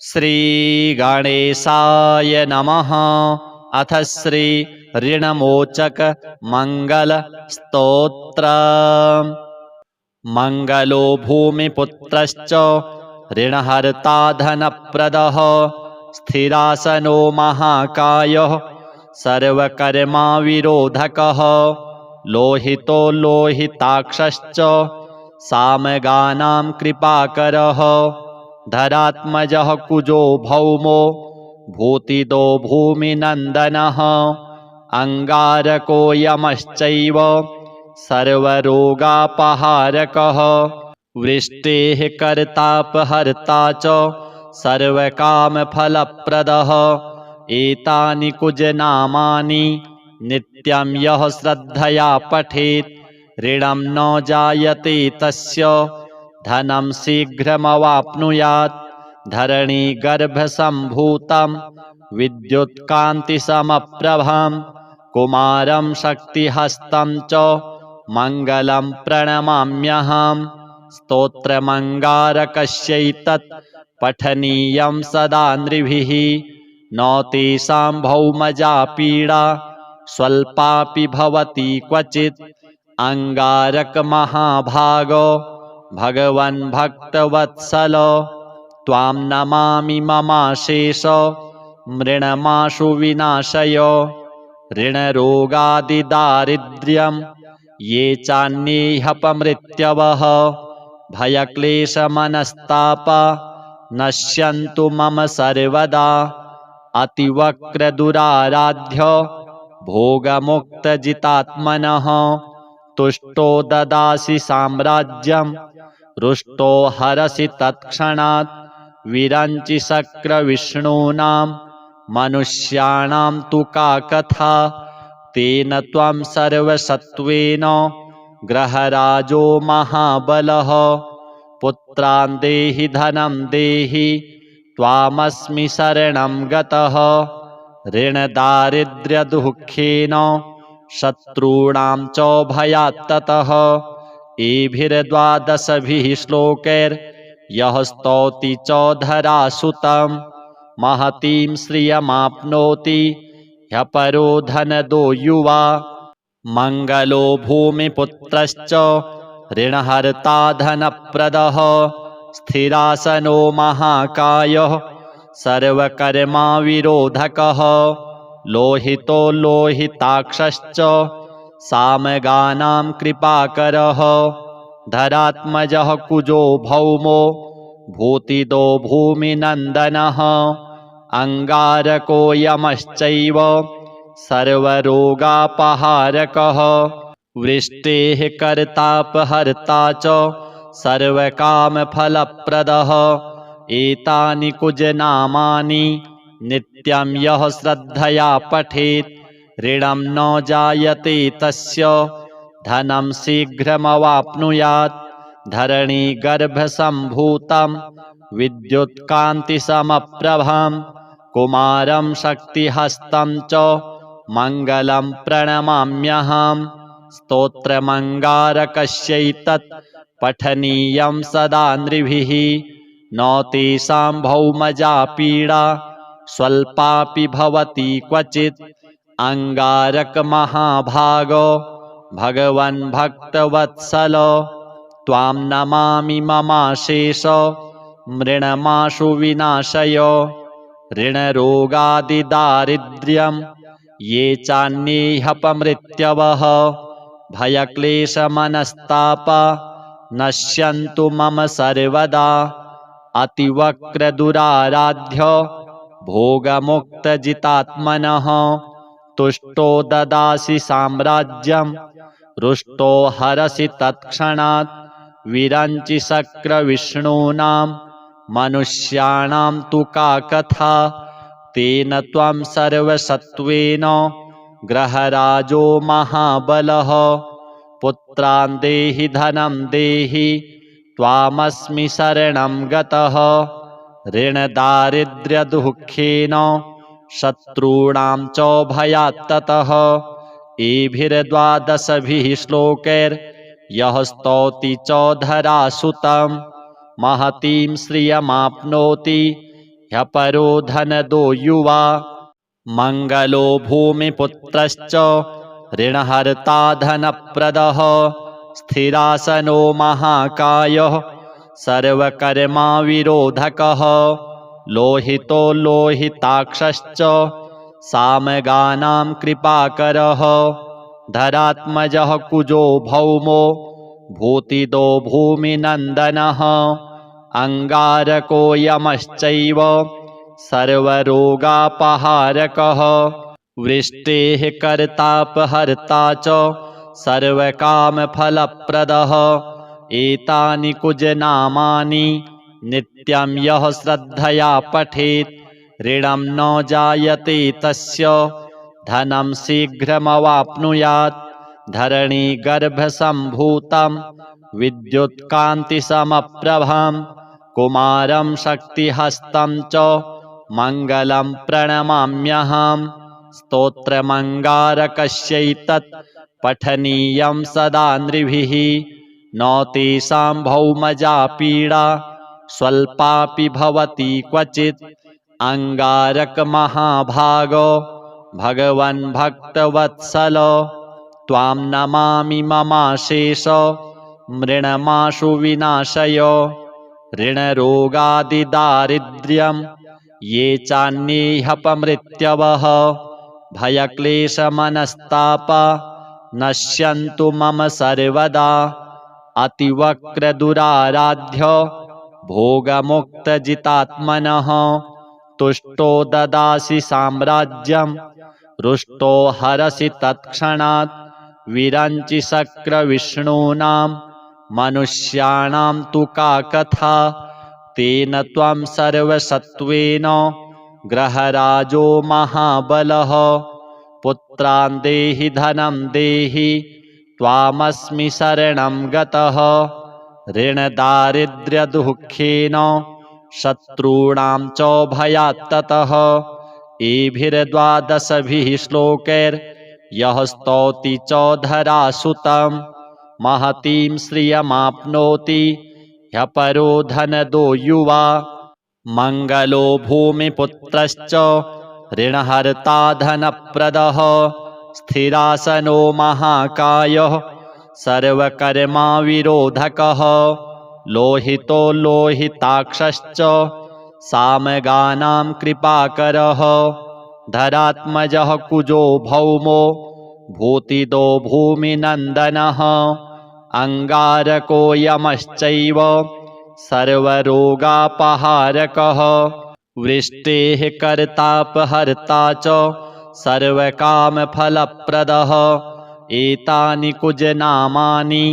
श्रीगणेशाय नमः। अथ श्री ऋणमोचक मंगल स्तोत्र। मंगलो भूमिपुत्रश्च ऋणहर्ता धनप्रदः स्थिरासनो महाकायः सर्वकर्मा विरोधकः लोहितो लोहिताक्षश्च सामगानां कृपाकरः धरात्मजः कुजो भौमो भूतिदो भूमिनन्दनः अंगारको यमश्चैव सर्वरोगापहारकः वृष्टेः कर्तापहर्ता च सर्वकामफलप्रदः एतानि कुजनामानि नित्यं यः श्रद्धया पठेत् ऋणं न जायते तस्य धनं शीघ्रमवाप्नुयात् धरणीगर्भसम्भूतं विद्युत्कान्तिसमप्रभं कुमारं शक्तिहस्तं च मङ्गलं प्रणमाम्यहम् स्तोत्रमङ्गारकस्यैतत् पठनीयं सदा नृभिः न तेषां भौमजा पीडा स्वल्पापि भवति क्वचित् अंगारकमहाभागो भगवन् भक्तवत्सल त्वां नमामि ममाशेष मृणमाशु विनाशय ऋणरोगादिदारिद्र्यं ये चान्येऽपमृत्यवः भयक्लेशमनस्तापा नश्यन्तु मम सर्वदा अतिवक्रदुराराध्य भोगमुक्तजितात्मनः तुष्टो ददासि साम्राज्यं रुष्टो हरसि तत्क्षणात् विरञ्चि शक्रविष्णूनां मनुष्याणां तु का कथा तेन त्वं सर्वसत्त्वेन ग्रहराजो महाबलः पुत्रान् देहि धनं देहि त्वामस्मि शरणं गतः ऋणदारिद्र्यदुःखेन शत्रूणां च भयात्ततः एभिर्द्वादशभिः श्लोकैर्यः स्तौति च धरासुतं महतीं श्रियमाप्नोति ह्यपरो धनदो युवा मंगलो भूमिपुत्रश्च ऋणहर्ता धनप्रदः स्थिरासनो महाकायः सर्वकर्मा विरोधकः लोहितो लोहिताक्षश्च सामगानां कृपाकरः धरात्मजः कुजो भौमो भूतिदो भूमिनन्दनः अंगारको यमश्चैव सर्वरोगापहारकः वृष्टेः कर्तापहर्ता च सर्वकामफलप्रदः एतानि कुजनामानि नित्यं यः श्रद्धया पठेत् ऋणं न जायते तस्य धनं शीघ्रमवाप्नुयात् धरणीगर्भसम्भूतं विद्युत्कान्तिसमप्रभं कुमारं शक्तिहस्तं च मङ्गलं प्रणमाम्यहम् स्तोत्रमङ्गारकस्यैतत् पठनीयं सदा नृभिः न तेषां भौमजा पीडा स्वल्पापि भवति क्वचित् अंगारकमहाभागो भगवन् भक्तवत्सल त्वां नमामि ममाशेष मृणमाशु विनाशय ऋणरोगादिदारिद्र्यं ये चान्येऽपमृत्यवः भयक्लेशमनस्तापा नश्यन्तु मम सर्वदा अतिवक्रदुराराध्य भोगमुक्तजितात्मनः तुष्टो ददासि साम्राज्यं रुष्टो हरसि तत्क्षणात् विरञ्चि शक्रविष्णूनां मनुष्याणां तु का कथा तेन त्वं सर्वसत्त्वेन ग्रहराजो महाबलः पुत्रान् देहि धनं देहि त्वामस्मि शरणं गतः ऋणदारिद्र्यदुःखेन शत्रूणां च भयात्ततः एभिर्द्वादशभिः श्लोकैर्यः स्तौति च धरासुतं महतीं श्रियमाप्नोति ह्यपरो धनदो युवा मंगलो भूमिपुत्रश्च ऋणहर्ता धनप्रदः स्थिरासनो महाकायः सर्वकर्मा विरोधकः लोहितो लोहिताक्षश्च सामगानां कृपाकरः धरात्मजः कुजो भौमो भूतिदो भूमिनन्दनः अंगारको यमश्चैव सर्वरोगापहारकः वृष्टेः कर्तापहर्ता च सर्वकामफलप्रदः एतानि कुजनामानि नित्यं यः श्रद्धया पठेत् ऋणं न जायते तस्य धनं शीघ्रमवाप्नुयात् धरणीगर्भसम्भूतं विद्युत्कान्तिसमप्रभं कुमारं शक्तिहस्तं च मङ्गलं प्रणमाम्यहं स्तोत्रमङ्गारकस्यैतत् पठनीयं सदा नृभिः न तेषां भौमजा पीडा स्वल्पापि भवति क्वचित् अंगारकमहाभागो भगवन् भक्तवत्सल त्वां नमामि ममाशेष मृणमाशु विनाशय ऋणरोगादिदारिद्र्यं ये चान्येऽपमृत्यवः भयक्लेशमनस्तापा नश्यन्तु मम सर्वदा अतिवक्रदुराराध्य भोगमुक्तजितात्मनः तुष्टो ददासि साम्राज्यं रुष्टो हरसि तत्क्षणात् विरञ्चि शक्रविष्णूनां मनुष्याणां तु का कथा तेन त्वं सर्वसत्त्वेन ग्रहराजो महाबलः पुत्रान् देहि धनं देहि त्वामस्मि शरणं गतः ऋणदारिद्र्यदुःखेन शत्रूणां च भयात्ततः एभिर्द्वादशभिः श्लोकैर्यः स्तौति च धरासुतं महतीं श्रियमाप्नोति ह्यपरो धनदो युवा मंगलो भूमिपुत्रश्च ऋणहर्ता धनप्रदः स्थिरासनो महाकायः सर्वकर्मा विरोधकः लोहितो लोहिताक्षश्च सामगानां कृपाकरः धरात्मजः कुजो भौमो भूतिदो भूमिनन्दनः अंगारको यमश्चैव सर्वरोगापहारकः वृष्टेः कर्तापहर्ता च सर्वकामफलप्रदः एतानि कुजनामानि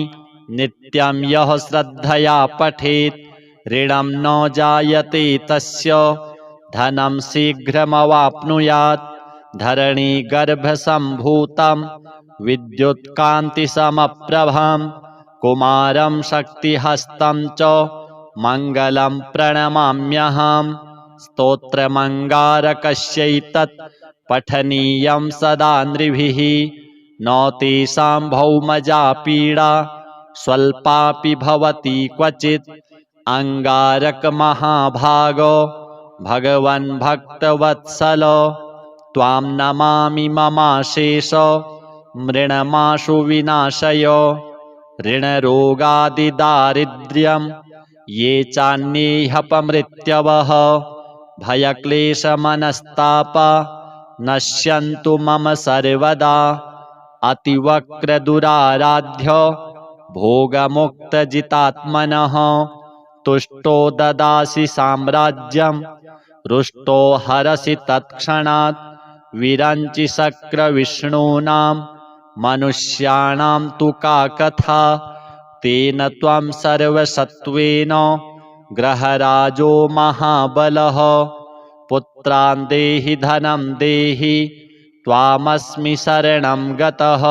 नित्यं यः श्रद्धया पठेत् ऋणं न जायते तस्य धनं शीघ्रमवाप्नुयात् धरणीगर्भसम्भूतं विद्युत्कान्तिसमप्रभं कुमारं शक्तिहस्तं च मङ्गलं प्रणमाम्यहं स्तोत्रमङ्गारकस्यैतत् पठनीयं सदा नृभिः न तेषां भौमजा पीडा स्वल्पापि भवति क्वचित् अंगारकमहाभागो भगवन् भक्तवत्सल त्वां नमामि ममाशेष मृणमाशु विनाशय ऋणरोगादिदारिद्र्यं ये चान्येऽपमृत्यवः भयक्लेशमनस्तापा नश्यन्तु मम सर्वदा अतिवक्रदुराराध्य भोगमुक्तजितात्मनः तुष्टो ददासि साम्राज्यं रुष्टो हरसि तत्क्षणात् विरञ्चि शक्रविष्णूनां मनुष्याणां तु का कथा तेन त्वं सर्वसत्त्वेन ग्रहराजो महाबलः पुत्रान् देहि धनं देहि त्वामस्मि शरणं गतः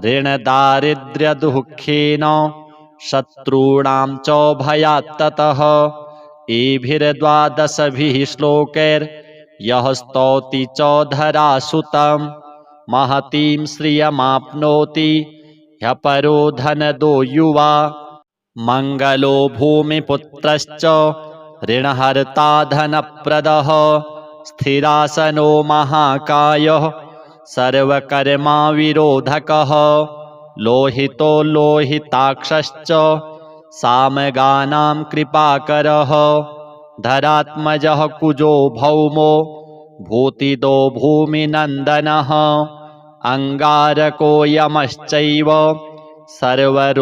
ऋणदारिद्र्यदुःखेन शत्रूणां च भयात्ततः एभिर्द्वादशभिः श्लोकैर्यः स्तौति च धरासुतं महतीं श्रियमाप्नोति ह्यपरो धनदो युवा मंगलो भूमिपुत्रश्च ऋणहर्ता धनप्रदः स्थिरासनो महाकायः सर्वकर्मा विरोधकः लोहितो लोहिताक्षश्च सामगानां कृपाकरः धरात्मजः कुजो भौमो भूतिदो भूमिनन्दनः अङ्गारको यमश्चैव सर्वरोगापहारकः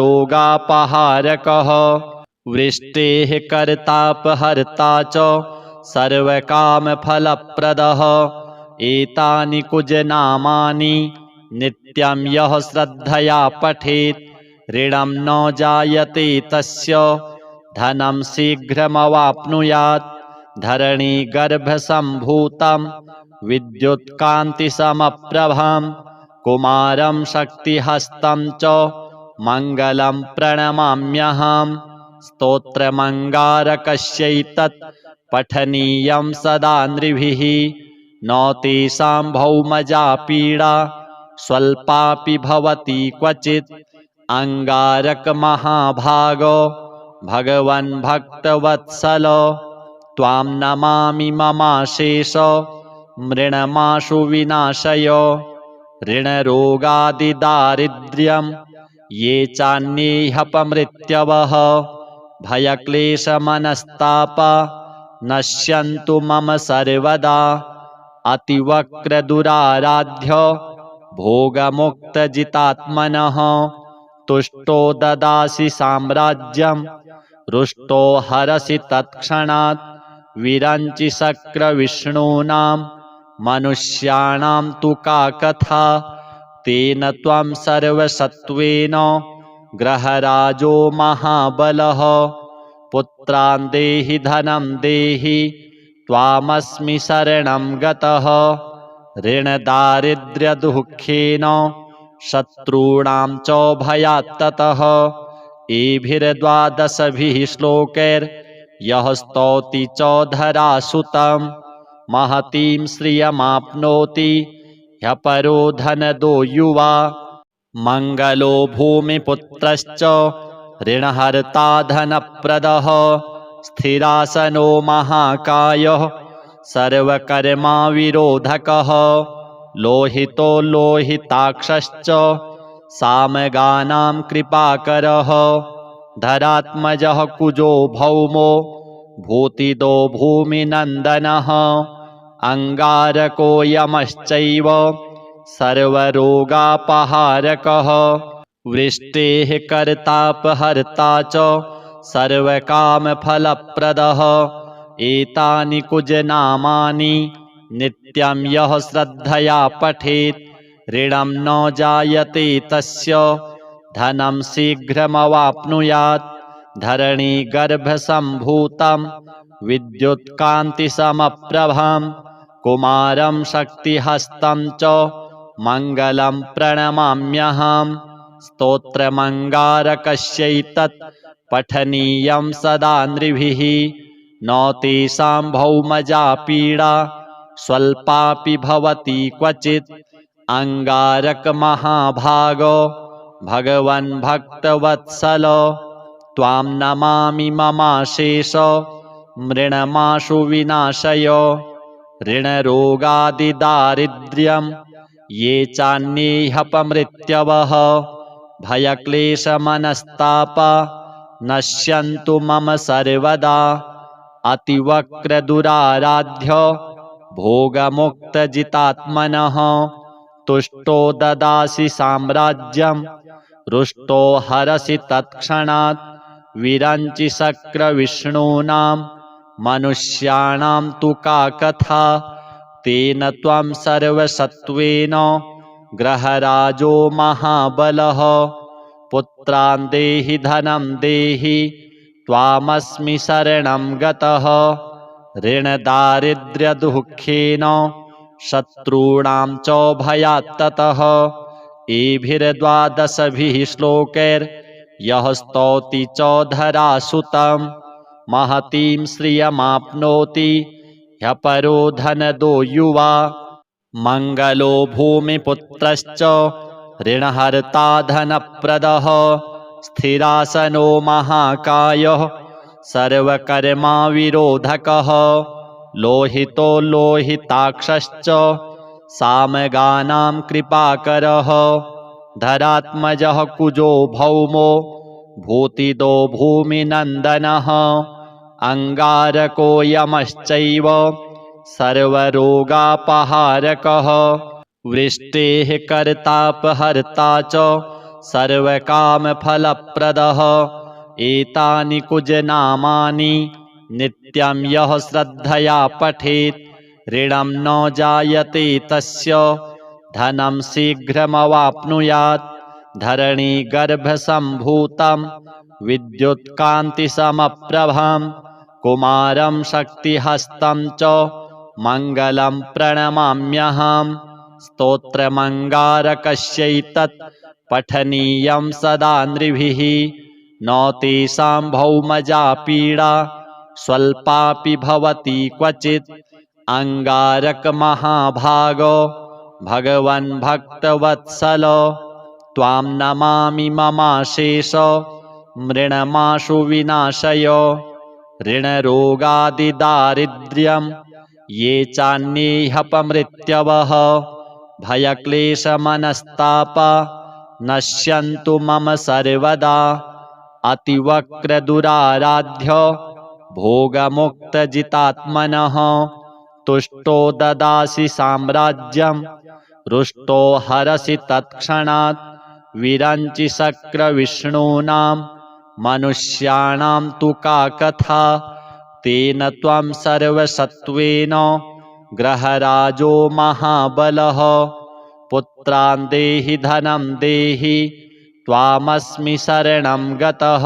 वृष्टेः कर्तापहर्ता च सर्वकामफलप्रदः एतानि कुजनामानि नित्यं यः श्रद्धया पठेत् ऋणं न जायते तस्य धनं शीघ्रमवाप्नुयात् धरणीगर्भसम्भूतं विद्युत्कान्तिसमप्रभं कुमारं शक्तिहस्तं च मङ्गलं प्रणमाम्यहम् स्तोत्रमङ्गारकस्यैतत् पठनीयं सदा नृभिः न तेषां भौमजा पीडा स्वल्पापि भवति क्वचित् अङ्गारकमहाभागो भगवन् भक्तवत्सल त्वां नमामि ममाशेष मृणमाशु विनाशय ऋणरोगादिदारिद्र्यं ये चान्येऽपमृत्यवः भयक्लेशमनस्तापा नश्यन्तु मम सर्वदा अतिवक्रदुराराध्य भोगमुक्तजितात्मनः तुष्टो ददासि साम्राज्यं रुष्टो हरसि तत्क्षणात् विरञ्चि शक्रविष्णूनां मनुष्याणां तु का कथा तेन त्वं सर्वसत्त्वेन ग्रहराजो महाबलः पुत्रान् देहि धनं देहि त्वामस्मि शरणं गतः ऋणदारिद्र्यदुःखेन शत्रूणां च भयात्ततः एभिर्द्वादशभिः श्लोकैर्यः स्तौति च धरासुतं महतीं श्रियमाप्नोति ह्यपरो धनदो युवा मङ्गलो भूमिपुत्रश्च ऋणहर्ता धनप्रदः स्थिरासनो महाकायः सर्वकर्मा विरोधकः लोहितो लोहिताक्षश्च सामगानां कृपाकरः धरात्मजः कुजो भौमो भूतिदो भूमिनन्दनः अङ्गारको यमश्चैव सर्वरोगापहारकः वृष्टेः कर्तापहर्ता च सर्वकामफलप्रदः एतानि कुजनामानि नित्यं यः श्रद्धया पठेत् ऋणं न जायते तस्य धनं शीघ्रमवाप्नुयात् धरणीगर्भसम्भूतं विद्युत्कान्तिसमप्रभं कुमारं शक्तिहस्तं च मङ्गलं प्रणमाम्यहम् स्तोत्रमङ्गारकस्यैतत् पठनीयं सदा नृभिः न तेषां भौमजा पीडा स्वल्पापि भवति क्वचित् अङ्गारकमहाभागो भगवन् भक्तवत्सल त्वां नमामि ममाशेष मृणमाशु विनाशय ऋणरोगादिदारिद्र्यं ये चान्येऽपमृत्यवः भयक्लेशमनस्तापा नश्यन्तु मम सर्वदा अतिवक्रदुराराध्य भोगमुक्तजितात्मनः तुष्टो ददासि साम्राज्यं रुष्टो हरसि तत्क्षणात् विरञ्चि शक्रविष्णूनां मनुष्याणां तु का कथा तेन त्वं सर्वसत्त्वेन ग्रहराजो महाबलः पुत्रान् देहि धनं देहि त्वामस्मि शरणं गतः ऋणदारिद्र्यदुःखेन शत्रूणां च भयात्ततः एभिर्द्वादशभिः श्लोकैर्यः स्तौति च धरासुतं महतीं श्रियमाप्नोति ह्यपरो धनदो युवा मङ्गलो भूमिपुत्रश्च ऋणहर्ता धनप्रदः स्थिरासनो महाकायः सर्वकर्मा विरोधकः लोहितो लोहिताक्षश्च सामगानां कृपाकरः धरात्मजः कुजो भौमो भूतिदो भूमिनन्दनः अंगारको यमश्चैव सर्वरोगापहारकः वृष्टेः कर्तापहर्ता च सर्वकामफलप्रदः एतानि कुजनामानि नित्यं यः श्रद्धया पठेत् ऋणं न जायते तस्य धनं शीघ्रमवाप्नुयात् धरणीगर्भसम्भूतं विद्युत्कान्तिसमप्रभं कुमारं शक्तिहस्तं च मङ्गलं प्रणमाम्यहम् स्तोत्रमङ्गारकस्यैतत् पठनीयं सदा नृभिः न तेषां भौमजा पीडा स्वल्पापि भवति क्वचित् अंगारकमहाभागो भगवन् भक्तवत्सल त्वां नमामि ममाशेष मृणमाशु विनाशय ऋणरोगादिदारिद्र्यं ये चान्येऽपमृत्यवः भयक्लेशमनस्तापा नश्यन्तु मम सर्वदा अतिवक्रदुराराध्य भोगमुक्तजितात्मनः तुष्टो ददासि साम्राज्यं रुष्टो हरसि तत्क्षणात् विरञ्चि शक्रविष्णूनां मनुष्याणां तु का कथा तेन त्वं सर्वसत्त्वेन ग्रहराजो महाबलः पुत्रान् देहि धनं देहि त्वामस्मि शरणं गतः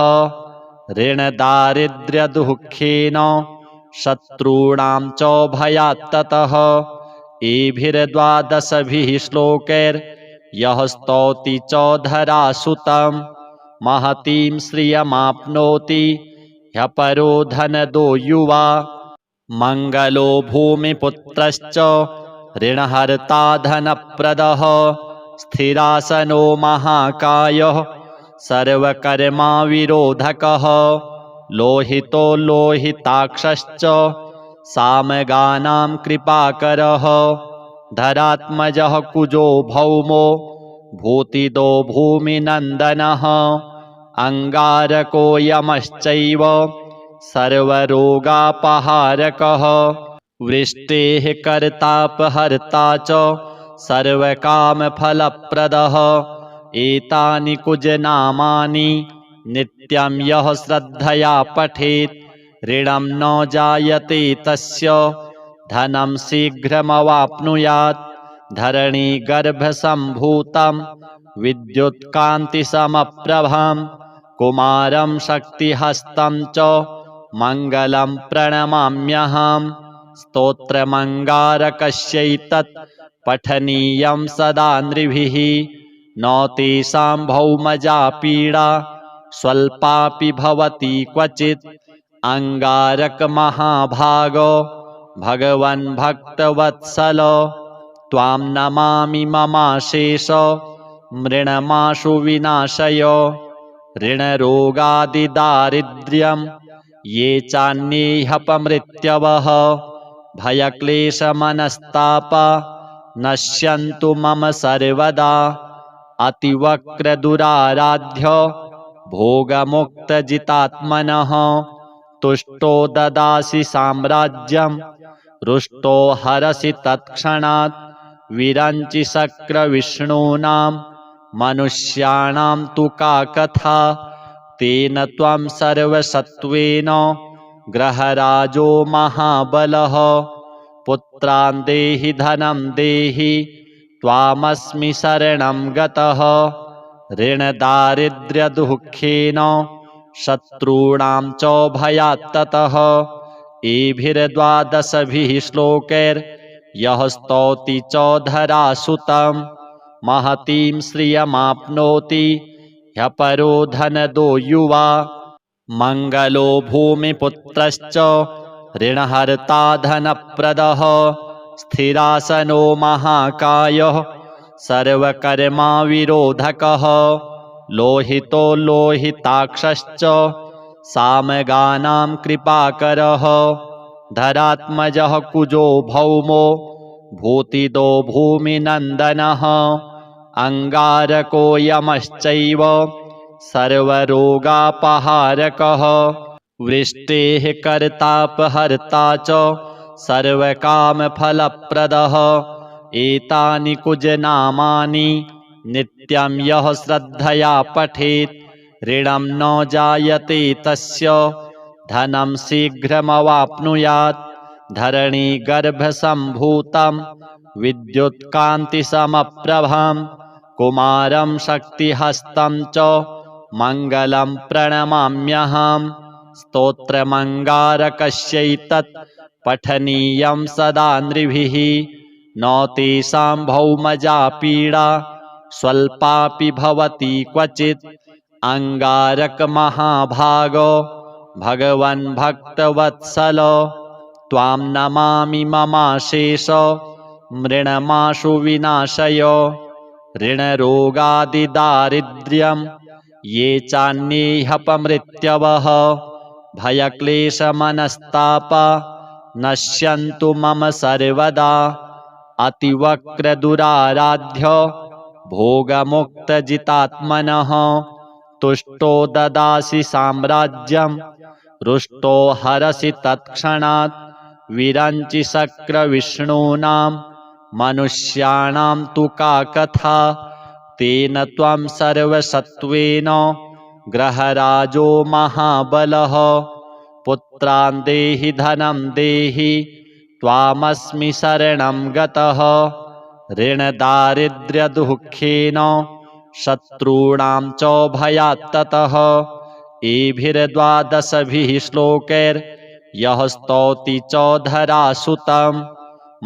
ऋणदारिद्र्यदुःखेन शत्रूणां च भयात्ततः एभिर्द्वादशभिः श्लोकैर्यः स्तौति च धरासुतं महतीं श्रियमाप्नोति ह्यपरो धनदो युवा मङ्गलो भूमिपुत्रश्च ऋणहर्ता धनप्रदः स्थिरासनो महाकायः सर्वकर्मा विरोधकः लोहितो लोहिताक्षश्च सामगानां कृपाकरः धरात्मजः कुजो भौमो भूतिदो भूमिनन्दनः अंगारको यमश्चैव सर्वरोगापहारकः वृष्टेः कर्तापहर्ता च सर्वकामफलप्रदः एतानि कुजनामानि नित्यं यः श्रद्धया पठेत् ऋणं न जायते तस्य धनं शीघ्रमवाप्नुयात् धरणीगर्भसम्भूतं विद्युत्कान्तिसमप्रभं कुमारं शक्तिहस्तं च मङ्गलं प्रणमाम्यहम् स्तोत्रमङ्गारकस्यैतत् पठनीयं सदा नृभिः न तेषां भौमजा पीडा स्वल्पापि भवति क्वचित् अंगारकमहाभागो भगवन् भक्तवत्सल त्वां नमामि ममाशेष मृणमाशु विनाशय ऋणरोगादिदारिद्र्यं ये चान्येऽपमृत्यवः भयक्लेशमनस्तापा नश्यन्तु मम सर्वदा अतिवक्रदुराराध्य भोगमुक्तजितात्मनः तुष्टो ददासि साम्राज्यं रुष्टो हरसि तत्क्षणात् विरञ्चि शक्रविष्णूनां मनुष्याणां तु का कथा तेन त्वं सर्वसत्त्वेन ग्रहराजो महाबलः पुत्रान् देहि धनं देहि त्वामस्मि शरणं गतः ऋणदारिद्र्यदुःखेन शत्रूणां च भयात्ततः एभिर्द्वादशभिः श्लोकैर्यः स्तौति च धरासुतं महतीं श्रियमाप्नोति ह्यपरो धनदो युवा मङ्गलो भूमिपुत्रश्च ऋणहर्ता धनप्रदः स्थिरासनो महाकायः सर्वकर्मा विरोधकः लोहितो लोहिताक्षश्च सामगानां कृपाकरः धरात्मजः कुजो भौमो भूतिदो भूमिनन्दनः अङ्गारको यमश्चैव सर्वरोगापहारकः वृष्टेः कर्तापहर्ता च सर्वकामफलप्रदः एतानि कुजनामानि नित्यं यः श्रद्धया पठेत् ऋणं न जायते तस्य धनं शीघ्रमवाप्नुयात् धरणीगर्भसम्भूतं विद्युत्कान्तिसमप्रभं कुमारं शक्तिहस्तं च मङ्गलं प्रणमाम्यहम् स्तोत्रमङ्गारकस्यैतत् पठनीयं सदा नृभिः न तेषां भौमजा पीडा स्वल्पापि भवति क्वचित् अङ्गारकमहाभागो भगवन् भक्तवत्सल त्वां नमामि ममाशेष मृणमाशु विनाशय ऋणरोगादिदारिद्र्यं ये चान्येऽपमृत्यवः भयक्लेशमनस्तापा नश्यन्तु मम सर्वदा अतिवक्रदुराराध्य भोगमुक्तजितात्मनः तुष्टो ददासि साम्राज्यं रुष्टो हरसि तत्क्षणात् विरञ्चि शक्रविष्णूनां मनुष्याणां तु का कथा तेन त्वं सर्वसत्त्वेन ग्रहराजो महाबलः पुत्रान् देहि धनं देहि त्वामस्मि शरणं गतः ऋणदारिद्र्यदुःखेन शत्रूणां च भयात्ततः एभिर्द्वादशभिः श्लोकैर्यः स्तौति च धरासुतं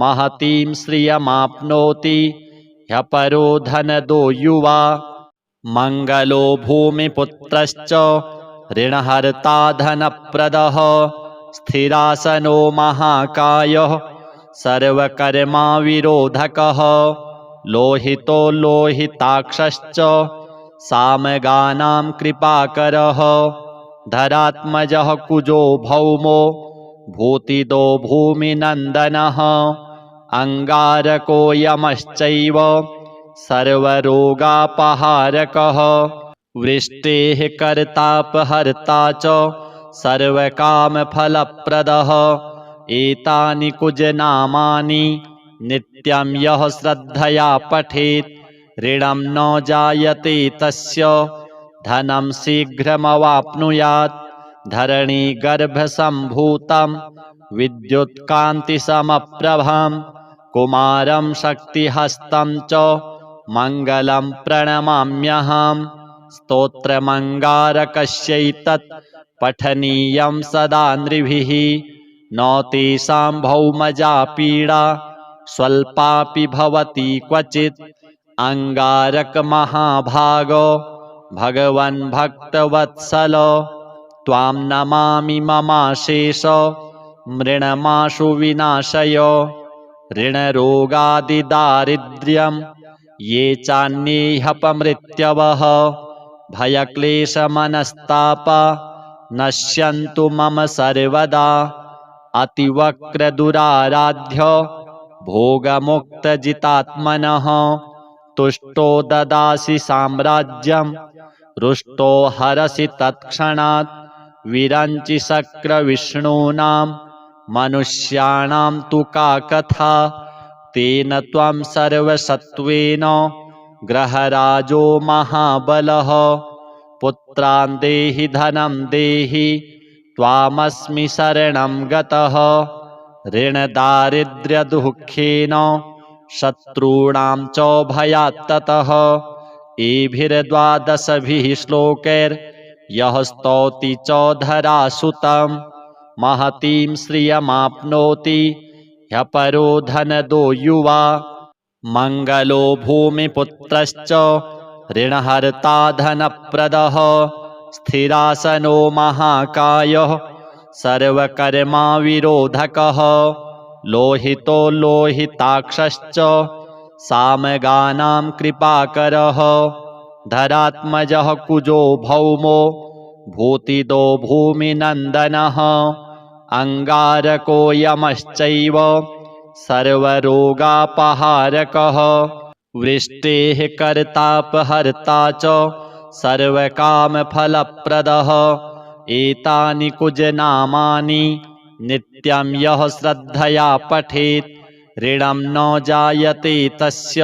महतीं श्रियमाप्नोति ह्यपरो धनदो युवा मङ्गलो भूमिपुत्रश्च ऋणहर्ता धनप्रदः स्थिरासनो महाकायः सर्वकर्मा विरोधकः लोहितो लोहिताक्षश्च सामगानां कृपाकरः धरात्मजः कुजो भौमो भूतिदो भूमिनन्दनः अङ्गारको यमश्चैव सर्वरोगापहारकः वृष्टेः कर्तापहर्ता च सर्वकामफलप्रदः एतानि कुजनामानि नित्यं यः श्रद्धया पठेत् ऋणं न जायते तस्य धनं शीघ्रमवाप्नुयात् धरणीगर्भसम्भूतं विद्युत्कान्तिसमप्रभं कुमारं शक्तिहस्तं च मङ्गलं प्रणमाम्यहम् स्तोत्रमङ्गारकस्यैतत् पठनीयं सदा नृभिः न तेषां भौमजा पीडा स्वल्पापि भवति क्वचित् अङ्गारकमहाभागो भगवन् भक्तवत्सल त्वां नमामि ममाशेष मृणमाशु विनाशय ऋणरोगादिदारिद्र्यं ये चान्येऽपमृत्यवः भयक्लेशमनस्तापा नश्यन्तु मम सर्वदा अतिवक्रदुराराध्य भोगमुक्तजितात्मनः तुष्टो ददासि साम्राज्यं रुष्टो हरसि तत्क्षणात् विरञ्चि शक्रविष्णूनां मनुष्याणां तु का कथा तेन त्वं सर्वसत्त्वेन ग्रहराजो महाबलः पुत्रान् देहि धनं देहि त्वामस्मि शरणं गतः ऋणदारिद्र्यदुःखेन शत्रूणां च भयात्ततः एभिर्द्वादशभिः श्लोकैर्यः स्तौति च धरासुतं महतीं श्रियमाप्नोति ह्यपरो धनदो युवा मङ्गलो भूमिपुत्रश्च ऋणहर्ता धनप्रदः स्थिरासनो महाकायः सर्वकर्मा विरोधकः लोहितो लोहिताक्षश्च सामगानां कृपाकरः धरात्मजः कुजो भौमो भूतिदो भूमिनन्दनः अंगारको यमश्चैव सर्वरोगापहारकः वृष्टेः कर्तापहर्ता च सर्वकामफलप्रदः एतानि कुजनामानि नित्यं यः श्रद्धया पठेत् ऋणं न जायते तस्य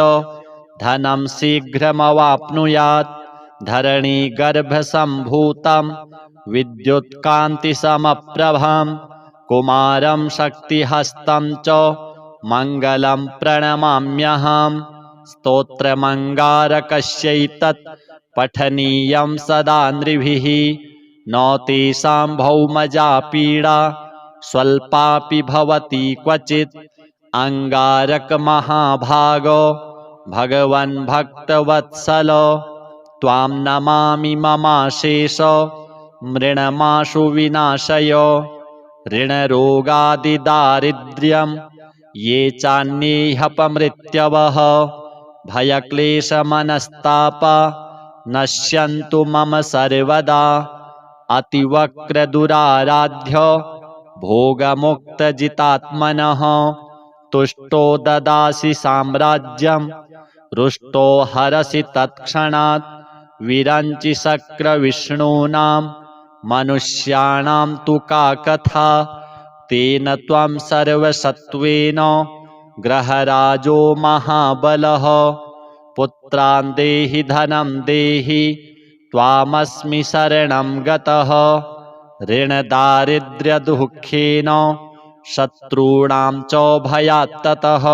धनं शीघ्रमवाप्नुयात् धरणीगर्भसम्भूतं विद्युत्कान्तिसमप्रभं कुमारं शक्तिहस्तं च मङ्गलं प्रणमाम्यहम् स्तोत्रमङ्गारकस्यैतत् पठनीयं सदा नृभिः न तेषां भौमजा पीडा स्वल्पापि भवति क्वचित् अंगारकमहाभागो भगवन् भक्तवत्सल त्वां नमामि ममाशेष मृणमाशु विनाशय ऋणरोगादिदारिद्र्यं ये चान्येऽपमृत्यवः भयक्लेशमनस्तापा नश्यन्तु मम सर्वदा अतिवक्रदुराराध्य भोगमुक्तजितात्मनः तुष्टो ददासि साम्राज्यं रुष्टो हरसि तत्क्षणात् विरञ्चि शक्रविष्णूनां मनुष्याणां तु का कथा तेन त्वं सर्वसत्त्वेन ग्रहराजो महाबलः पुत्रान् देहि धनं देहि त्वामस्मि शरणं गतः ऋणदारिद्र्यदुःखेन शत्रूणां च भयात्ततः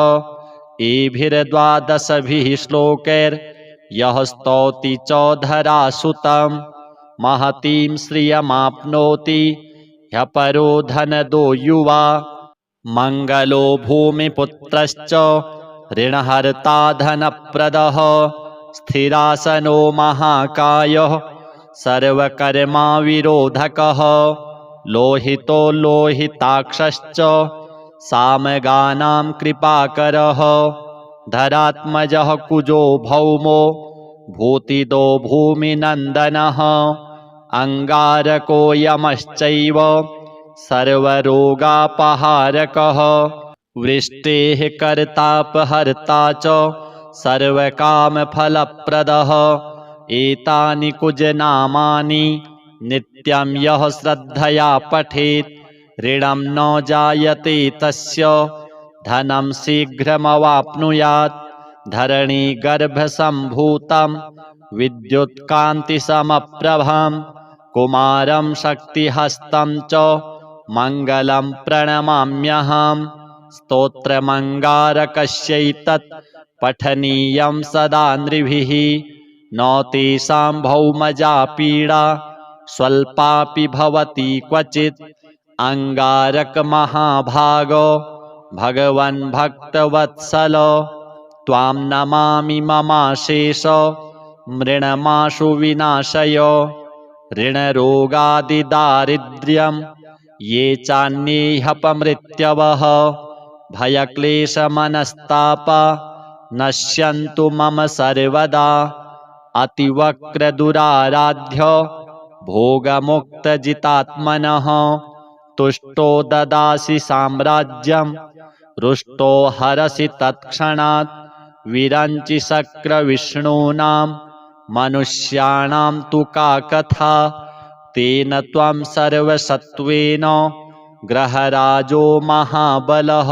एभिर्द्वादशभिः श्लोकैर्यः स्तौति च धरासुतं महतीं श्रियमाप्नोति ह्यपरो धनदो युवा मङ्गलो भूमिपुत्रश्च ऋणहर्ता धनप्रदः स्थिरासनो महाकायः सर्वकर्मा विरोधकः लोहितो लोहिताक्षश्च सामगानां कृपाकरः धरात्मजः कुजो भौमो भूतिदो भूमिनन्दनः अंगारको यमश्चैव सर्वरोगापहारकः वृष्टेः कर्तापहर्ता च सर्वकामफलप्रदः एतानि कुजनामानि नित्यं यः श्रद्धया पठेत् ऋणं न जायते तस्य धनं शीघ्रमवाप्नुयात् धरणीगर्भसम्भूतं विद्युत्कान्तिसमप्रभं कुमारं शक्तिहस्तं च मङ्गलं प्रणमाम्यहम् स्तोत्रमङ्गारकस्यैतत् पठनीयं सदा नृभिः न तेषां भौमजा पीडा स्वल्पापि भवति क्वचित् अंगारकमहाभागो भगवन् भक्तवत्सल त्वां नमामि ममाशेष मृणमाशु विनाशय ऋणरोगादिदारिद्र्यं ये चान्येऽपमृत्यवः भयक्लेशमनस्तापा नश्यन्तु मम सर्वदा अतिवक्रदुराराध्य भोगमुक्तजितात्मनः तुष्टो ददासि साम्राज्यं रुष्टो हरसि तत्क्षणात् विरञ्चि शक्रविष्णूनां मनुष्याणां तु का कथा तेन त्वं सर्वसत्त्वेन ग्रहराजो महाबलः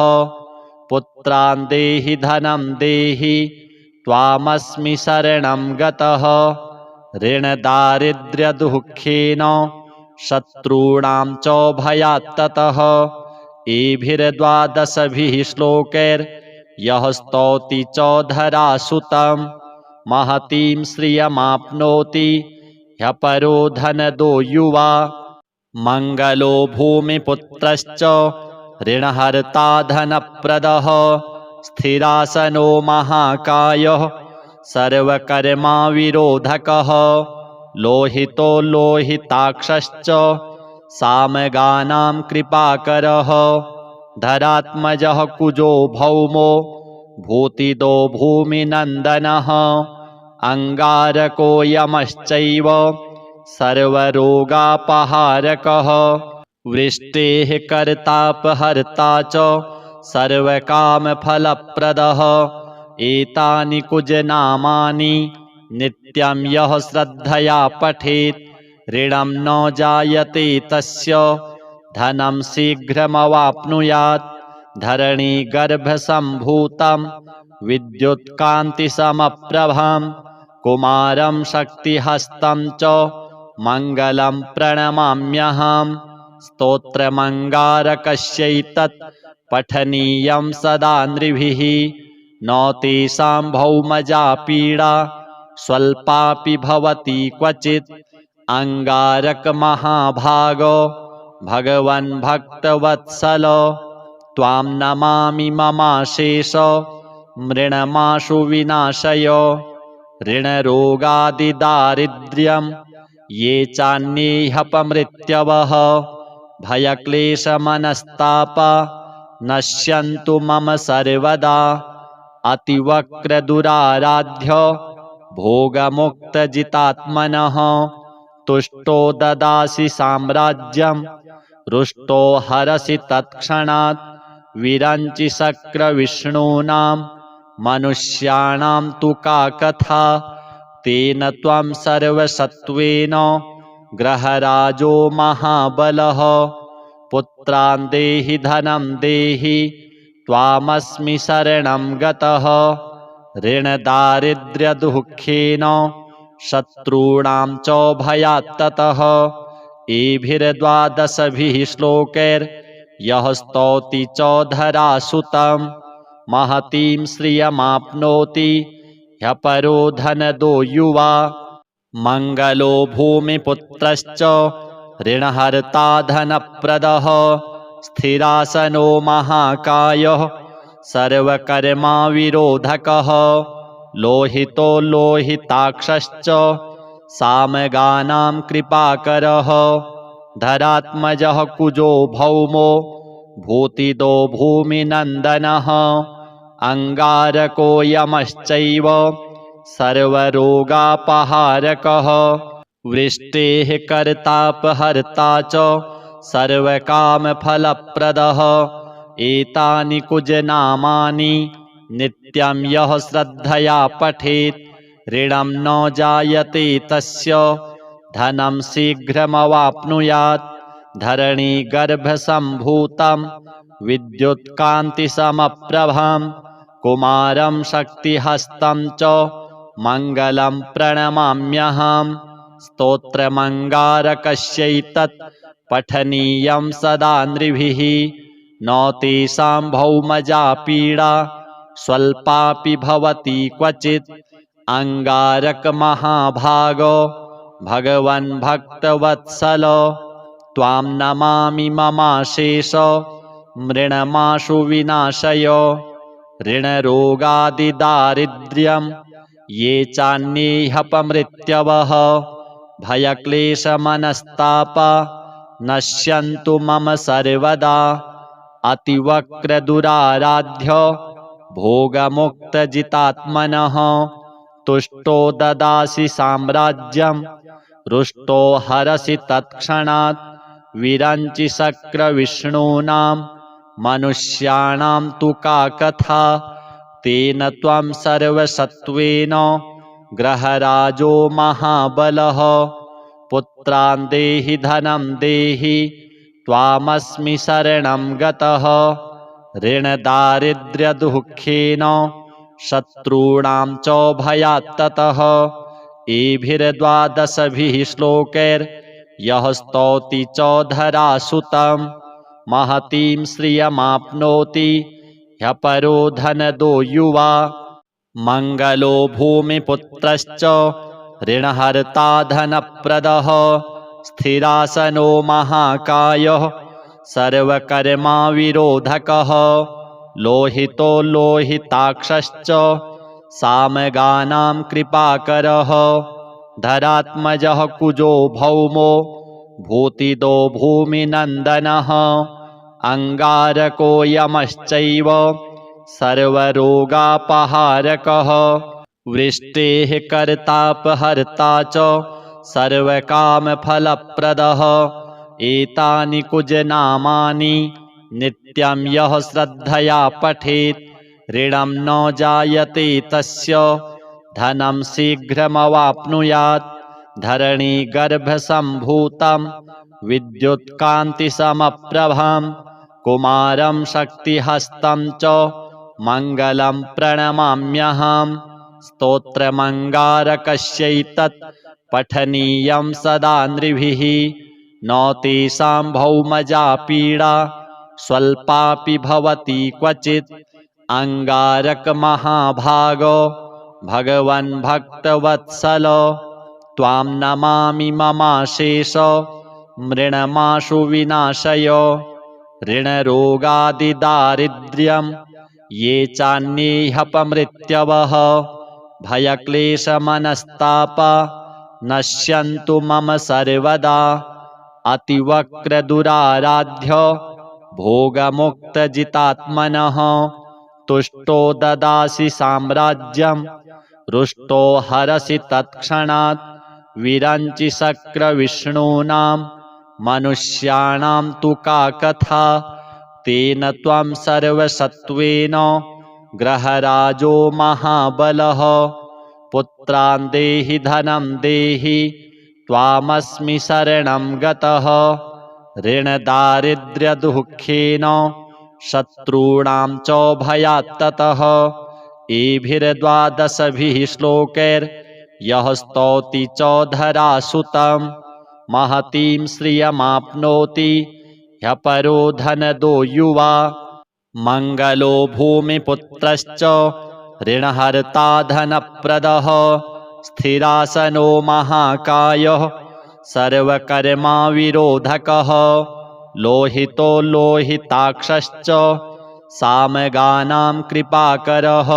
पुत्रान् देहि धनं देहि त्वामस्मि शरणं गतः ऋणदारिद्र्यदुःखेन शत्रूणां च भयात्ततः एभिर्द्वादशभिः श्लोकैर्यः स्तौति च धरासुतं महतीं श्रियमाप्नोति ह्यपरो धनदो युवा मङ्गलो भूमिपुत्रश्च ऋणहर्ता धनप्रदः स्थिरासनो महाकायः सर्वकर्मा विरोधकः लोहितो लोहिताक्षश्च सामगानां कृपाकरः धरात्मजः कुजो भौमो भूतिदो भूमिनन्दनः अंगारको यमश्चैव सर्वरोगापहारकः वृष्टेः कर्तापहर्ता च सर्वकामफलप्रदः एतानि कुजनामानि नित्यं यः श्रद्धया पठेत् ऋणं न जायते तस्य धनं शीघ्रमवाप्नुयात् धरणीगर्भसम्भूतं विद्युत्कान्तिसमप्रभं कुमारं शक्तिहस्तं च मङ्गलं प्रणमाम्यहम् स्तोत्रमङ्गारकस्यैतत् पठनीयं सदा नृभिः न तेषां भौमजा पीडा स्वल्पापि भवति क्वचित् अङ्गारकमहाभागो भगवन् भक्तवत्सल त्वां नमामि ममाशेष मृणमाशु विनाशय ऋणरोगादिदारिद्र्यं ये चान्येऽपमृत्यवः भयक्लेशमनस्तापा नश्यन्तु मम सर्वदा अतिवक्रदुराराध्य भोगमुक्तजितात्मनः तुष्टो ददासि साम्राज्यं रुष्टो हरसि तत्क्षणात् विरञ्चि शक्रविष्णूनां मनुष्याणां तु का कथा तेन त्वं सर्वसत्त्वेन ग्रहराजो महाबलः पुत्रान् देहि धनं देहि त्वामस्मि शरणं गतः ऋणदारिद्र्यदुःखेन शत्रूणां च भयात्ततः एभिर्द्वादशभिः श्लोकैर्यः स्तौति च धरासुतं महतीं श्रियमाप्नोति ह्यपरो धनदो युवा मङ्गलो भूमिपुत्रश्च ऋणहर्ता धनप्रदः स्थिरासनो महाकायः सर्वकर्मा विरोधकः लोहितो लोहिताक्षश्च सामगानां कृपाकरः धरात्मजः कुजो भौमो भूतिदो भूमिनन्दनः अङ्गारको यमश्चैव सर्वरोगापहारकः वृष्टेः कर्तापहर्ता च सर्वकामफलप्रदः एतानि कुजनामानि नित्यं यः श्रद्धया पठेत् ऋणं न जायते तस्य धनं शीघ्रमवाप्नुयात् धरणीगर्भसम्भूतं विद्युत्कान्तिसमप्रभं कुमारं शक्तिहस्तं च मङ्गलं प्रणमाम्यहम् स्तोत्रमङ्गारकस्यैतत् पठनीयं सदा नृभिः न तेषां भौमजा पीडा स्वल्पापि भवति क्वचित् अङ्गारकमहाभागो भगवन् भक्तवत्सल त्वां नमामि ममाशेष मृणमाशु विनाशय ऋणरोगादिदारिद्र्यं ये चान्येऽपमृत्यवः भयक्लेशमनस्तापा नश्यन्तु मम सर्वदा अतिवक्रदुराराध्य भोगमुक्तजितात्मनः तुष्टो ददासि साम्राज्यं रुष्टो हरसि तत्क्षणात् विरञ्चि शक्रविष्णूनां मनुष्याणां तु का कथा तेन त्वं सर्वसत्त्वेन ग्रहराजो महाबलः पुत्रान् देहि धनं देहि त्वामस्मि शरणं गतः ऋणदारिद्र्यदुःखेन शत्रूणां च भयात्ततः एभिर्द्वादशभिः श्लोकैर्यः स्तौति च धरासुतं महतीं श्रियमाप्नोति ह्यपरो धनदो युवा मङ्गलो भूमिपुत्रश्च ऋणहर्ता धनप्रदः स्थिरासनो महाकायः सर्वकर्मा विरोधकः लोहितो लोहिताक्षश्च सामगानां कृपाकरः धरात्मजः कुजो भौमो भूतिदो भूमिनन्दनः अङ्गारको यमश्चैव सर्वरोगापहारकः वृष्टेः कर्तापहर्ता च सर्वकामफलप्रदः एतानि कुजनामानि नित्यं यः श्रद्धया पठेत् ऋणं न जायते तस्य धनं शीघ्रमवाप्नुयात् धरणीगर्भसम्भूतं विद्युत्कान्तिसमप्रभं कुमारं शक्तिहस्तं च मङ्गलं प्रणमाम्यहम् स्तोत्रमङ्गारकस्यैतत् पठनीयं सदा नृभिः न तेषां भौमजा पीडा स्वल्पापि भवति क्वचित् अंगारकमहाभागो भगवन् भक्तवत्सल त्वां नमामि ममाशेष मृणमाशु विनाशय ऋणरोगादिदारिद्र्यं ये चान्येऽपमृत्यवः भयक्लेशमनस्तापा नश्यन्तु मम सर्वदा अतिवक्रदुराराध्य भोगमुक्तजितात्मनः तुष्टो ददासि साम्राज्यं रुष्टो हरसि तत्क्षणात् विरञ्चि शक्रविष्णूनां मनुष्याणां तु का कथा तेन त्वं सर्वसत्त्वेन ग्रहराजो महाबलः पुत्रान् देहि धनं देहि त्वामस्मि शरणं गतः ऋणदारिद्र्यदुःखेन शत्रूणां च भयात्ततः एभिर्द्वादशभिः श्लोकैर्यः स्तौति च धरासुतं महतीं श्रियमाप्नोति ह्यपरो धनदो युवा मङ्गलो भूमिपुत्रश्च ऋणहर्ता धनप्रदः स्थिरासनो महाकायः सर्वकर्मा विरोधकः लोहितो लोहिताक्षश्च सामगानां कृपाकरः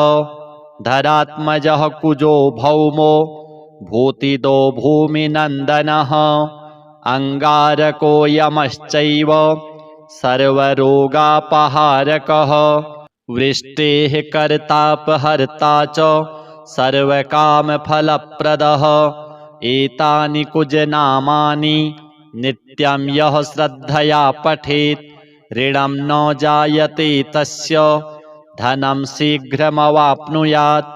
धरात्मजः कुजो भौमो भूतिदो भूमिनन्दनः अंगारको यमश्चैव सर्वरोगापहारकः वृष्टेः कर्तापहर्ता च सर्वकामफलप्रदः एतानि कुजनामानि नित्यं यः श्रद्धया पठेत् ऋणं न जायते तस्य धनं शीघ्रमवाप्नुयात्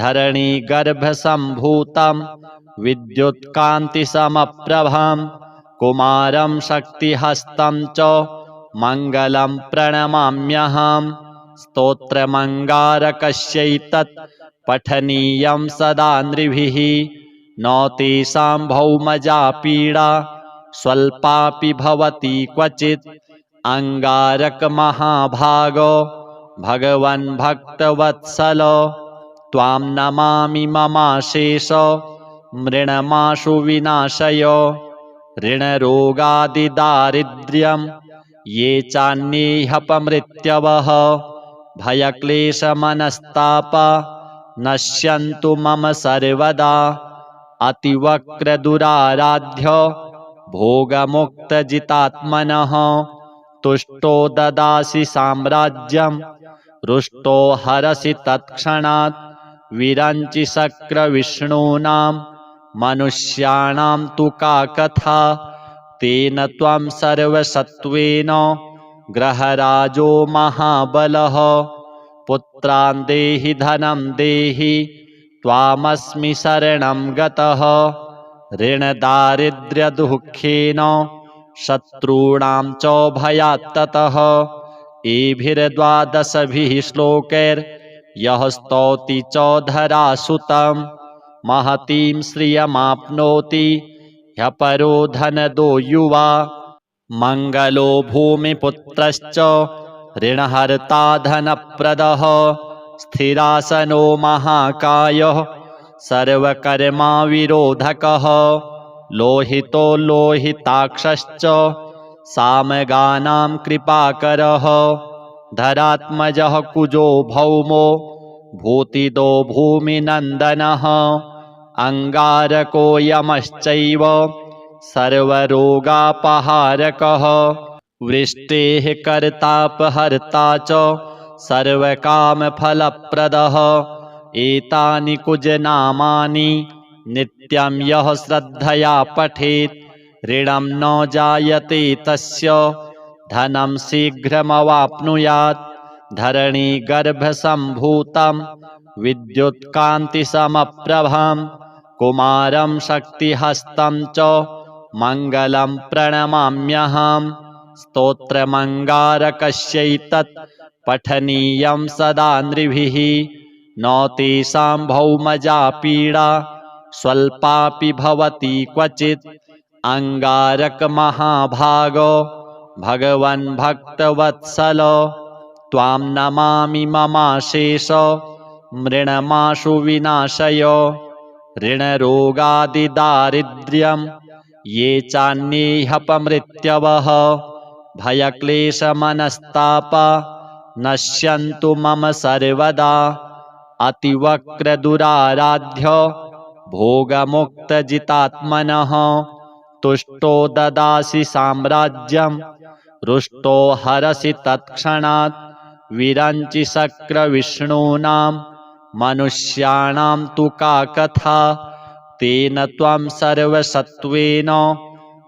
धरणीगर्भसम्भूतं विद्युत्कान्तिसमप्रभं कुमारं शक्तिहस्तं च मङ्गलं प्रणमाम्यहम् स्तोत्रमङ्गारकस्यैतत् पठनीयं सदा नृभिः न तेषां भौमजा पीडा स्वल्पापि भवति क्वचित् अंगारकमहाभागो भगवन् भक्तवत्सल त्वां नमामि ममाशेष मृणमाशु विनाशय ऋणरोगादिदारिद्र्यं ये चान्येऽपमृत्यवः भयक्लेशमनस्तापा नश्यन्तु मम सर्वदा अतिवक्रदुराराध्य भोगमुक्तजितात्मनः तुष्टो ददासि साम्राज्यं रुष्टो हरसि तत्क्षणात् विरञ्चि शक्रविष्णूनां मनुष्याणां तु का कथा तेन त्वं सर्वसत्त्वेन ग्रहराजो महाबलः पुत्रान् देहि धनं देहि त्वामस्मि शरणं गतः ऋणदारिद्र्यदुःखेन शत्रूणां च भयात्ततः एभिर्द्वादशभिः श्लोकैर्यः स्तौति च धरासुतं महतीं श्रियमाप्नोति ह्यपरो धनदो युवा मङ्गलो भूमिपुत्रश्च ऋणहर्ता धनप्रदः स्थिरासनो महाकायः सर्वकर्मा विरोधकः लोहितो लोहिताक्षश्च सामगानां कृपाकरः धरात्मजः कुजो भौमो भूतिदो भूमिनन्दनः अंगारको यमश्चैव सर्वरोगापहारकः वृष्टेः कर्तापहर्ता च सर्वकामफलप्रदः एतानि कुजनामानि नित्यं यः श्रद्धया पठेत् ऋणं न जायते तस्य धनं शीघ्रमवाप्नुयात् धरणीगर्भसम्भूतं विद्युत्कान्तिसमप्रभं कुमारं शक्तिहस्तं च मङ्गलं प्रणमाम्यहम् स्तोत्रमङ्गारकस्यैतत् पठनीयं सदा नृभिः न तेषां भौमजा पीडा स्वल्पापि भवति क्वचित् अंगारकमहाभागो भगवन् भक्तवत्सल त्वां नमामि ममाशेष मृणमाशु विनाशय ऋणरोगादिदारिद्र्यं ये चान्येऽपमृत्यवः भयक्लेशमनस्तापा नश्यन्तु मम सर्वदा अतिवक्रदुराराध्य भोगमुक्तजितात्मनः तुष्टो ददासि साम्राज्यं रुष्टो हरसि तत्क्षणात् विरञ्चि शक्रविष्णूनां मनुष्याणां तु का कथा तेन त्वं सर्वसत्त्वेन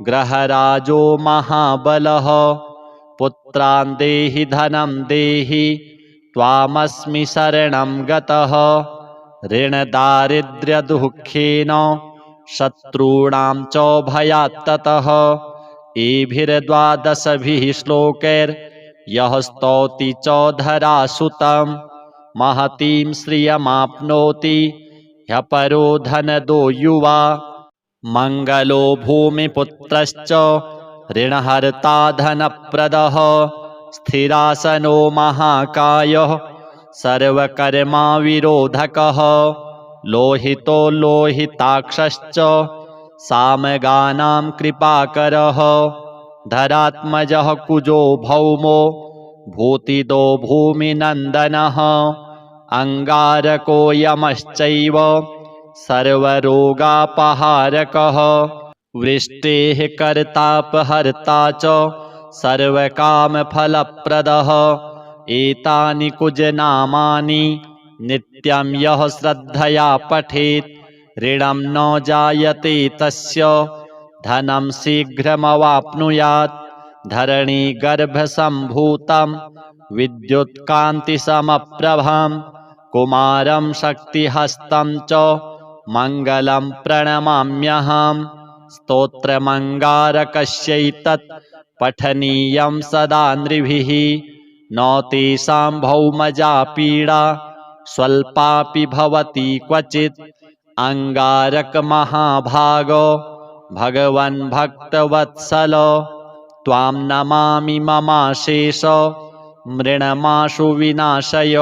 ग्रहराजो महाबलः पुत्रान् देहि धनं देहि त्वामस्मि शरणं गतः ऋणदारिद्र्यदुःखेन शत्रूणां च भयात्ततः एभिर्द्वादशभिः श्लोकैर्यः स्तौति च धरासुतं महतीं श्रियमाप्नोति ह्यपरो धनदो युवा मङ्गलो भूमिपुत्रश्च ऋणहर्ता धनप्रदः स्थिरासनो महाकायः सर्वकर्मा विरोधकः लोहितो लोहिताक्षश्च सामगानां कृपाकरः धरात्मजः कुजो भौमो भूतिदो भूमिनन्दनः अंगारको यमश्चैव सर्वरोगापहारकः वृष्टेः कर्तापहर्ता च सर्वकामफलप्रदः एतानि कुजनामानि नित्यं यः श्रद्धया पठेत् ऋणं न जायते तस्य धनं शीघ्रमवाप्नुयात् धरणीगर्भसम्भूतं विद्युत्कान्तिसमप्रभं कुमारं शक्तिहस्तं च मङ्गलं प्रणमाम्यहम् स्तोत्रमङ्गारकस्यैतत् पठनीयं सदा नृभिः न तेषां भौमजा पीडा स्वल्पापि भवति क्वचित् अंगारकमहाभागो भगवन् भक्तवत्सल त्वां नमामि ममाशेष मृणमाशु विनाशय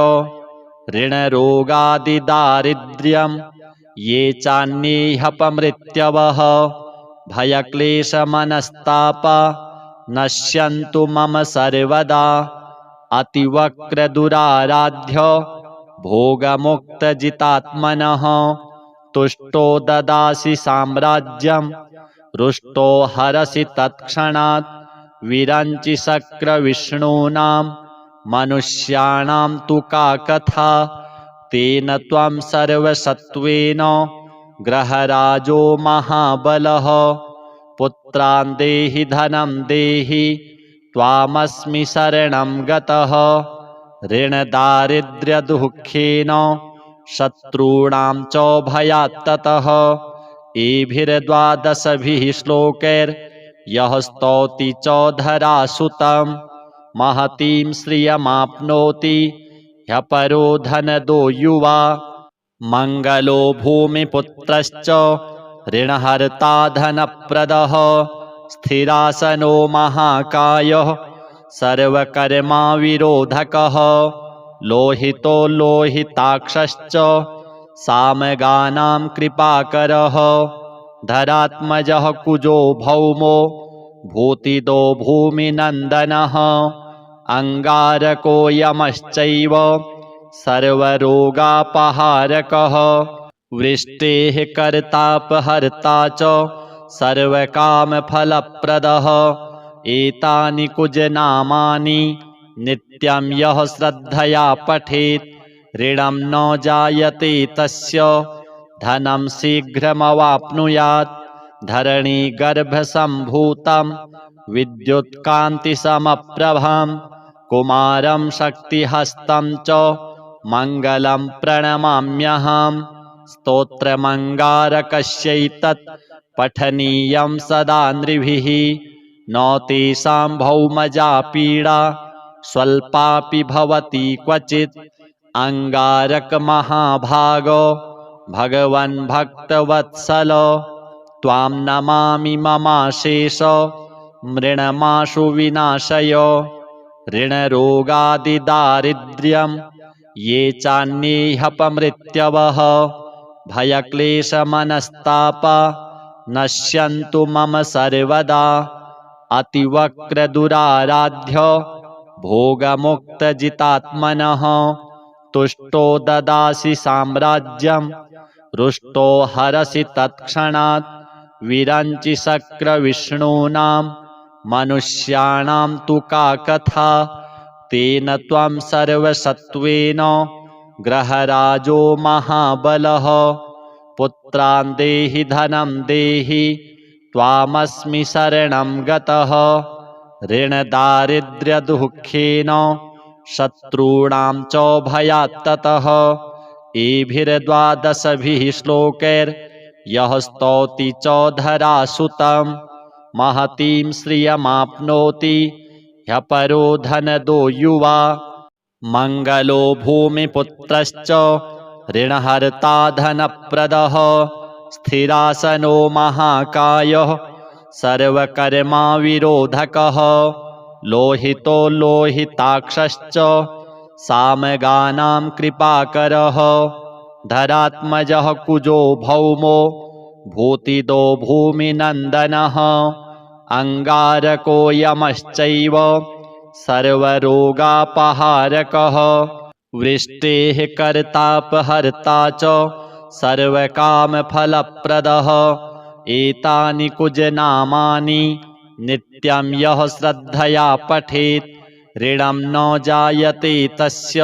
ऋणरोगादिदारिद्र्यं ये चान्येऽपमृत्यवः भयक्लेशमनस्तापा नश्यन्तु मम सर्वदा अतिवक्रदुराराध्य भोगमुक्तजितात्मनः तुष्टो ददासि साम्राज्यं रुष्टो हरसि तत्क्षणात् विरञ्चि शक्रविष्णूनां मनुष्याणां तु का कथा तेन त्वं सर्वसत्त्वेन ग्रहराजो महाबलः पुत्रान् देहि धनं देहि त्वामस्मि शरणं गतः ऋणदारिद्र्यदुःखेन शत्रूणां च भयात्ततः एभिर्द्वादशभिः श्लोकैर्यः स्तौति च धरासुतं महतीं श्रियमाप्नोति ह्यपरो धनदो युवा मङ्गलो भूमिपुत्रश्च ऋणहर्ता धनप्रदः स्थिरासनो महाकायः सर्वकर्मा विरोधकः लोहितो लोहिताक्षश्च सामगानां कृपाकरः धरात्मजः कुजो भौमो भूतिदो भूमिनन्दनः अंगारको यमश्चैव सर्वरोगापहारकः वृष्टेः कर्तापहर्ता च सर्वकामफलप्रदः एतानि कुजनामानि नित्यं यः श्रद्धया पठेत् ऋणं न जायते तस्य धनं शीघ्रमवाप्नुयात् धरणीगर्भसम्भूतं विद्युत्कान्तिसमप्रभं कुमारं शक्तिहस्तं च मङ्गलं प्रणमाम्यहम् स्तोत्रमङ्गारकस्यैतत् पठनीयं सदा नृभिः न तेषां भौमजा पीडा स्वल्पापि भवति क्वचित् अङ्गारकमहाभागो भगवन् भक्तवत्सल त्वां नमामि ममाशेष मृणमाशु विनाशय ऋणरोगादिदारिद्र्यं ये चान्येऽपमृत्यवः भयक्लेशमनस्तापा नश्यन्तु मम सर्वदा अतिवक्रदुराराध्य भोगमुक्तजितात्मनः तुष्टो ददासि साम्राज्यं रुष्टो हरसि तत्क्षणात् विरञ्चि शक्रविष्णूनां मनुष्याणां तु का कथा तेन त्वं सर्वसत्त्वेन ग्रहराजो महाबलः पुत्रान् देहि धनं देहि त्वामस्मि शरणं गतः ऋणदारिद्र्यदुःखेन शत्रूणां च भयात्ततः एभिर्द्वादशभिः श्लोकैर्यः स्तौति च धरासुतं महतीं श्रियमाप्नोति ह्यपरो धनदो युवा मङ्गलो भूमिपुत्रश्च ऋणहर्ता धनप्रदः स्थिरासनो महाकायः सर्वकर्मा विरोधकः लोहितो लोहिताक्षश्च सामगानां कृपाकरः धरात्मजः कुजो भौमो भूतिदो भूमिनन्दनः अङ्गारको यमश्चैव सर्वरोगापहारकः वृष्टेः कर्तापहर्ता च सर्वकामफलप्रदः एतानि कुजनामानि नित्यं यः श्रद्धया पठेत् ऋणं न जायते तस्य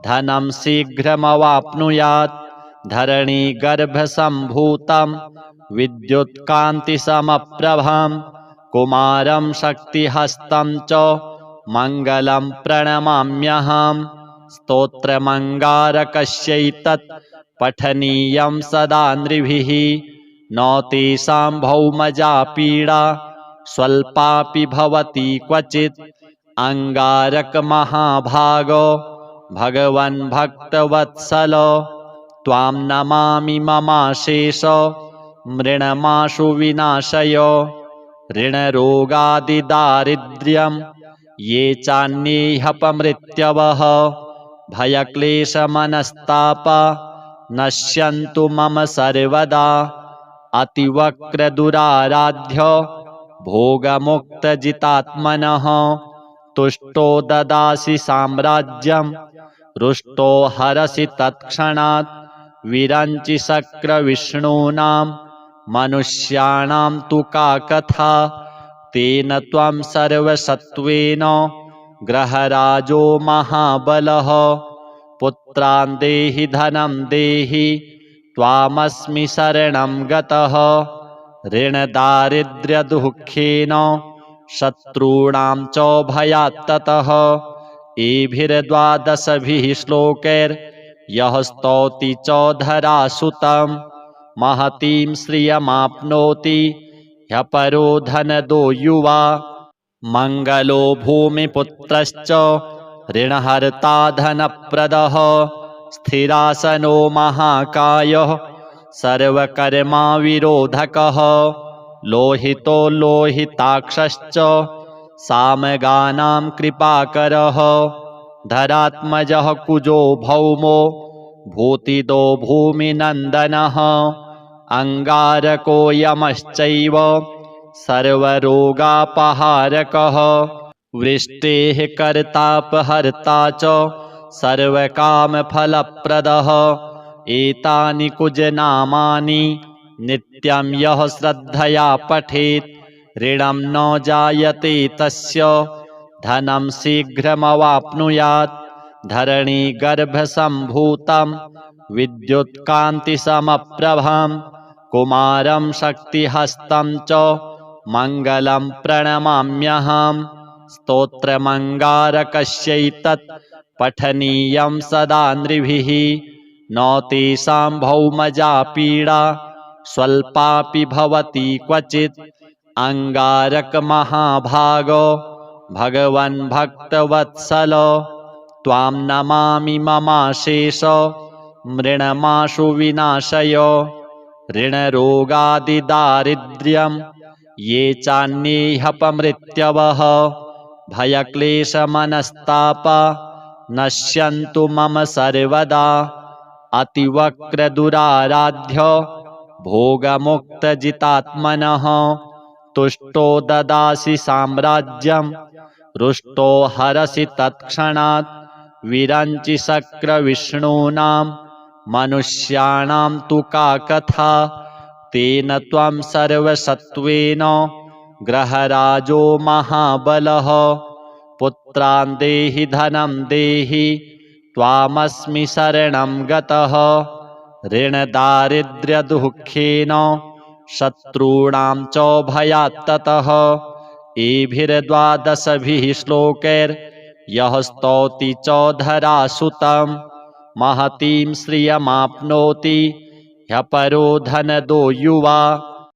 धनं शीघ्रमवाप्नुयात् धरणीगर्भसम्भूतं विद्युत्कान्तिसमप्रभं कुमारं शक्तिहस्तं च मङ्गलं प्रणमाम्यहम् स्तोत्रमङ्गारकस्यैतत् पठनीयं सदा नृभिः न तेषां भौमजा पीडा स्वल्पापि भवति क्वचित् अङ्गारकमहाभागो भगवन् भक्तवत्सल त्वां नमामि ममाशेष मृणमाशु विनाशय ऋणरोगादिदारिद्र्यं ये चान्येऽपमृत्यवः भयक्लेशमनस्तापा नश्यन्तु मम सर्वदा अतिवक्रदुराराध्य भोगमुक्तजितात्मनः तुष्टो ददासि साम्राज्यं रुष्टो हरसि तत्क्षणात् विरञ्चि शक्रविष्णूनां मनुष्याणां तु का कथा तेन त्वं सर्वसत्त्वेन ग्रहराजो महाबलः पुत्रान् देहि धनं देहि त्वामस्मि शरणं गतः ऋणदारिद्र्यदुःखेन शत्रूणां च भयात्ततः एभिर्द्वादशभिः श्लोकैर्यः स्तौति च धरासुतं महतीं श्रियमाप्नोति ह्यपरो धनदो युवा मङ्गलो भूमिपुत्रश्च ऋणहर्ता धनप्रदः स्थिरासनो महाकायः सर्वकर्मा विरोधकः लोहितो लोहिताक्षश्च सामगानां कृपाकरः धरात्मजः कुजो भौमो भूतिदो भूमिनन्दनः अङ्गारको यमश्चैव सर्वरोगापहारकः वृष्टेः कर्तापहर्ता च सर्वकामफलप्रदः एतानि कुजनामानि नित्यं यः श्रद्धया पठेत् ऋणं न जायते तस्य धनं शीघ्रमवाप्नुयात् धरणीगर्भसम्भूतं विद्युत्कान्तिसमप्रभं कुमारं शक्तिहस्तं च मङ्गलं प्रणमाम्यहम्। स्तोत्रमङ्गारकस्यैतत् पठनीयं सदा नृभिः, न तेषां भौमजा पीडा स्वल्पापि भवति क्वचित्। अङ्गारकमहाभागो भगवन् भक्तवत्सल, त्वां नमामि ममाशेष मृणमाशु विनाशय। ऋणरोगादिदारिद्र्यं ये चान्येऽपमृत्यवः, भयक्लेशमनस्तापा नश्यन्तु मम सर्वदा। अतिवक्रदुराराध्य भोगमुक्तजितात्मनः, तुष्टो ददासि साम्राज्यं रुष्टो हरसि तत्क्षणात्। विरञ्चि शक्रविष्णूनां मनुष्याणां तु का कथा, तेन त्वं सर्वसत्त्वेन ग्रहराजो महाबलः। पुत्रान् देहि धनं देहि त्वामस्मि शरणं गतः, ऋणदारिद्र्यदुःखेन शत्रूणां च भयात्ततः। एभिर्द्वादशभिः श्लोकैर्यः स्तौति च धरासुतं, महतीं श्रियमाप्नोति ह्यपरो धनदो युवा।